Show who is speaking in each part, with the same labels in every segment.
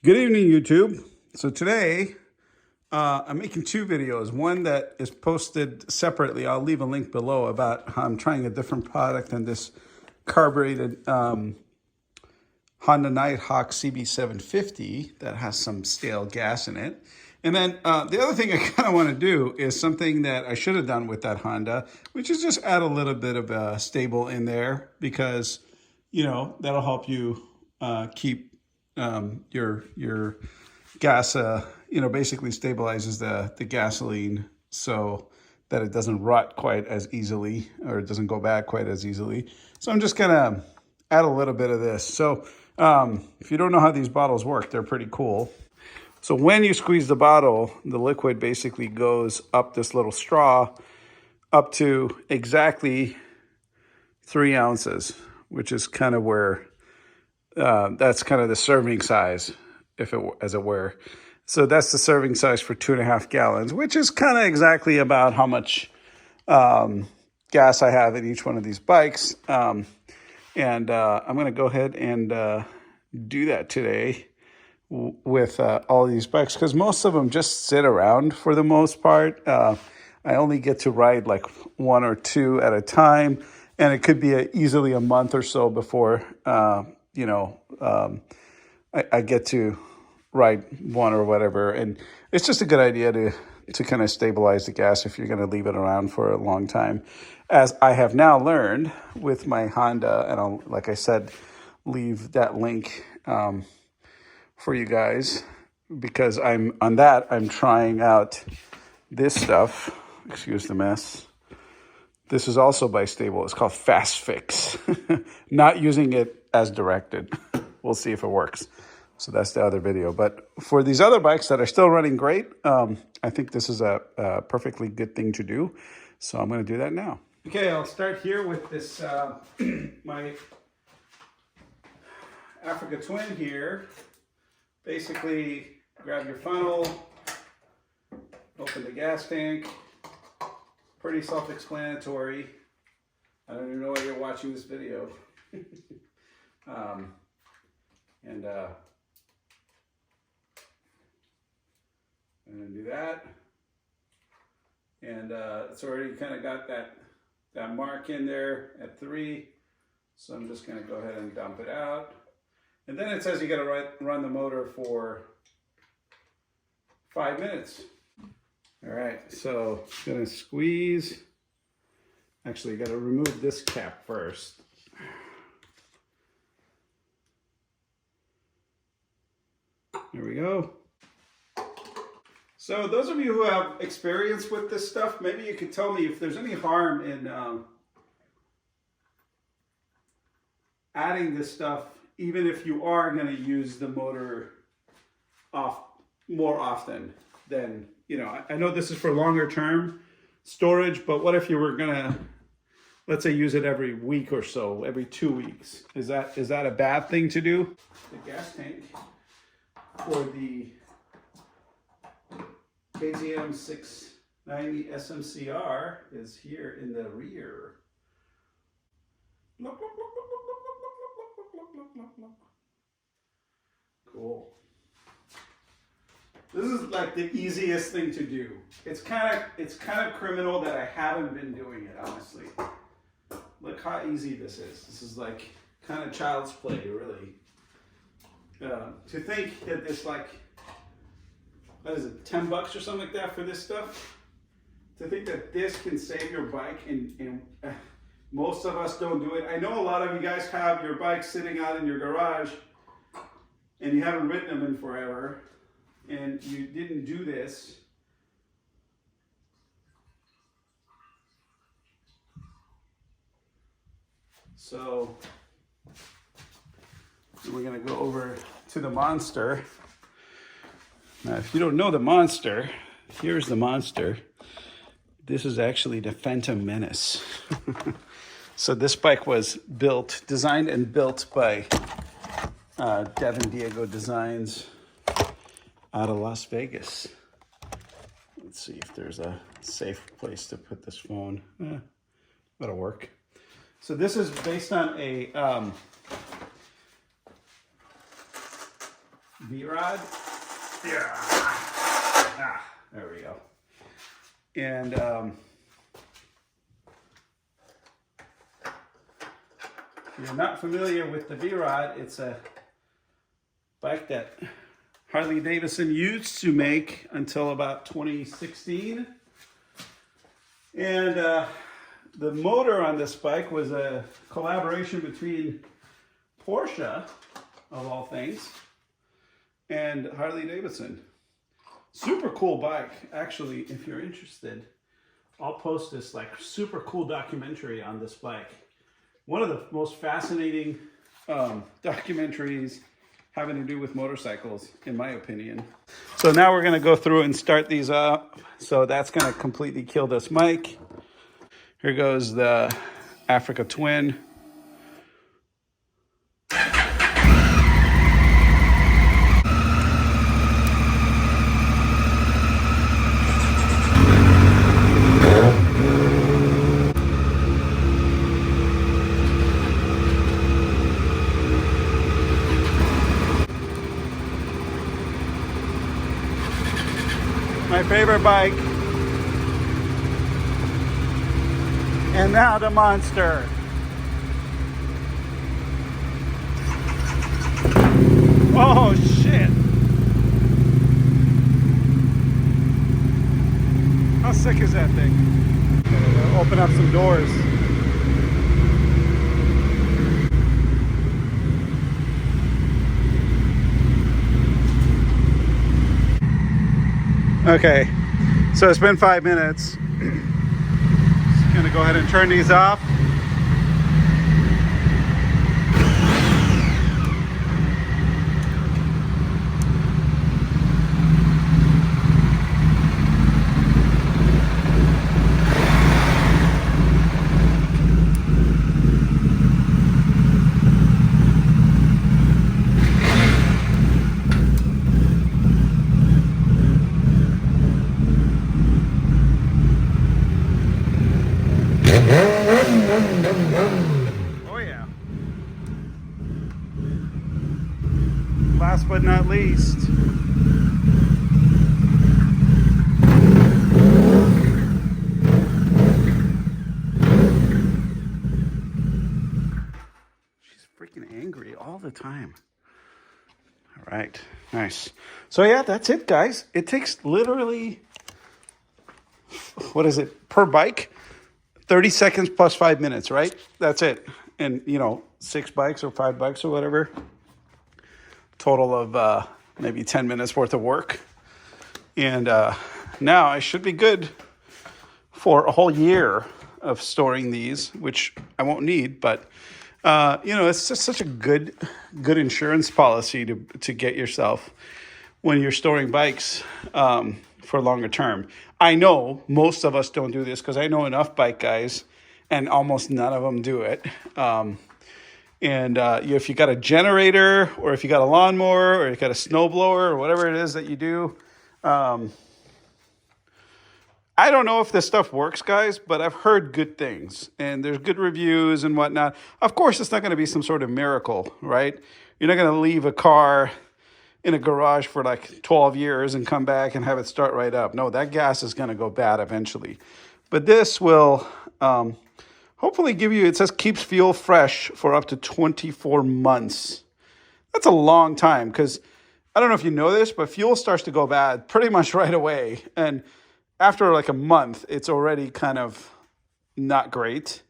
Speaker 1: Good evening, YouTube. So today I'm making two videos. One that is posted separately. I'll leave a link below about how I'm trying a different product than this carbureted Honda Nighthawk CB750 that has some stale gas in it. And then the other thing I kind of want to do is something that I should have done with that Honda, which is just add a little bit of a Sta-Bil in there because, you know, that'll help you keep your gas, basically stabilizes the gasoline so that it doesn't rot quite as easily or it doesn't go bad quite as easily. So I'm just gonna add a little bit of this. So if you don't know how these bottles work, they're pretty cool. So when you squeeze the bottle, the liquid basically goes up this little straw up to exactly 3 ounces, which is kind of where that's kind of the serving size, as it were. So that's the serving size for 2.5 gallons, which is kind of exactly about how much gas I have in each one of these bikes. I'm going to go ahead and do that today with all these bikes because most of them just sit around for the most part. I only get to ride like 1 or 2 at a time, and it could be easily a month or so before I get to ride one or whatever. And it's just a good idea to kind of stabilize the gas if you're going to leave it around for a long time. As I have now learned with my Honda, and I'll, like I said, leave that link for you guys because I'm trying out this stuff. Excuse the mess. This is also by Sta-Bil. It's called Fast Fix. Not using it as directed. We'll see if it works. So that's the other video. But for these other bikes that are still running great, I think this is a perfectly good thing to do. So I'm going to do that now. Okay, I'll start here with this, my Africa Twin here. Basically, grab your funnel, open the gas tank. Pretty self-explanatory. I don't even know why you're watching this video. I'm gonna do that. And it's already kind of got that mark in there at 3. So I'm just gonna go ahead and dump it out. And then it says you gotta run the motor for 5 minutes. All right, so I'm gonna squeeze. Actually, you gotta remove this cap first. There we go. So those of you who have experience with this stuff, maybe you could tell me if there's any harm in adding this stuff, even if you are gonna use the motor off more often than, I know this is for longer term storage, but what if you were gonna, let's say, use it every week or so, every 2 weeks? Is that a bad thing to do? The gas tank for the KTM 690 SMCR is here in the rear. Cool. This is like the easiest thing to do. It's kind of criminal that I haven't been doing it, honestly. Look how easy this is. This is like kind of child's play, really. To think that this, like, what is it, 10 bucks or something like that for this stuff? To think that this can save your bike, and most of us don't do it. I know a lot of you guys have your bikes sitting out in your garage and you haven't ridden them in forever, and you didn't do this. So we're gonna go over to the Monster. Now, if you don't know the Monster, here's the Monster. This is actually the Phantom Menace. So this bike was designed and built by Devin Diego Designs out of Las Vegas. Let's see if there's a safe place to put this phone. That'll work. So this is based on a V-rod. Yeah. There we go. And if you're not familiar with the V-rod, it's a bike that Harley Davidson used to make until about 2016. And the motor on this bike was a collaboration between Porsche, of all things, and Harley Davidson. Super cool bike. Actually, if you're interested, I'll post this like super cool documentary on this bike. One of the most fascinating documentaries having to do with motorcycles, in my opinion. So now we're going to go through and start these up. So that's going to completely kill this mic. Here goes the Africa Twin. My favorite bike. And now the monster. Oh shit. How sick is that thing? Open up some doors. Okay, so it's been 5 minutes. Just gonna go ahead and turn these off. Oh yeah. Last but not least, she's freaking angry all the time. All right, nice. So yeah, that's it, guys. It takes literally, what is it, per bike? 30 seconds plus 5 minutes, right? That's it. And, 6 bikes or 5 bikes or whatever. Total of maybe 10 minutes worth of work. And now I should be good for a whole year of storing these, which I won't need. But, it's just such a good insurance policy to get yourself when you're storing bikes for longer term. I know most of us don't do this because I know enough bike guys and almost none of them do it. If you got a generator or if you got a lawnmower or you got a snowblower or whatever it is that you do, I don't know if this stuff works, guys, but I've heard good things and there's good reviews and whatnot. Of course, it's not going to be some sort of miracle, right? You're not going to leave a car in a garage for like 12 years and come back and have it start right up. No, that gas is going to go bad eventually. But this will hopefully give you, it says keeps fuel fresh for up to 24 months. That's a long time because I don't know if you know this, but fuel starts to go bad pretty much right away. And after like a month, it's already kind of not great.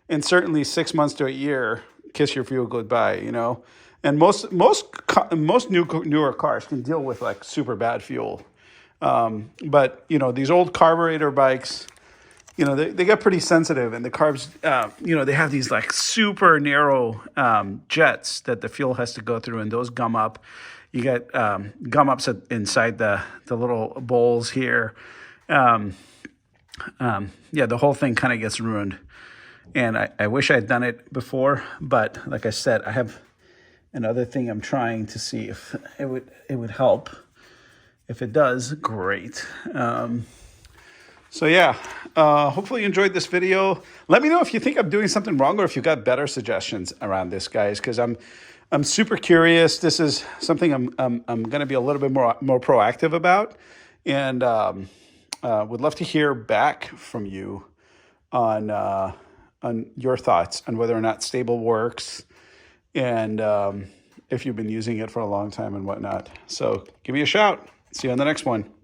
Speaker 1: And certainly 6 months to a year, kiss your fuel goodbye, And most newer cars can deal with like super bad fuel. But, these old carburetor bikes, they get pretty sensitive and the carbs, they have these like super narrow jets that the fuel has to go through and those gum up. You get gum ups inside the little bowls here. The whole thing kind of gets ruined. And I wish I had done it before, but like I said, I have another thing I'm trying to see if it would help. If it does, great. Hopefully you enjoyed this video. Let me know if you think I'm doing something wrong or if you got better suggestions around this, guys, because I'm I'm super curious. This is something I'm going to be a little bit more proactive about, and would love to hear back from you on your thoughts on whether or not Sta-Bil works, and if you've been using it for a long time and whatnot. So give me a shout. See you on the next one.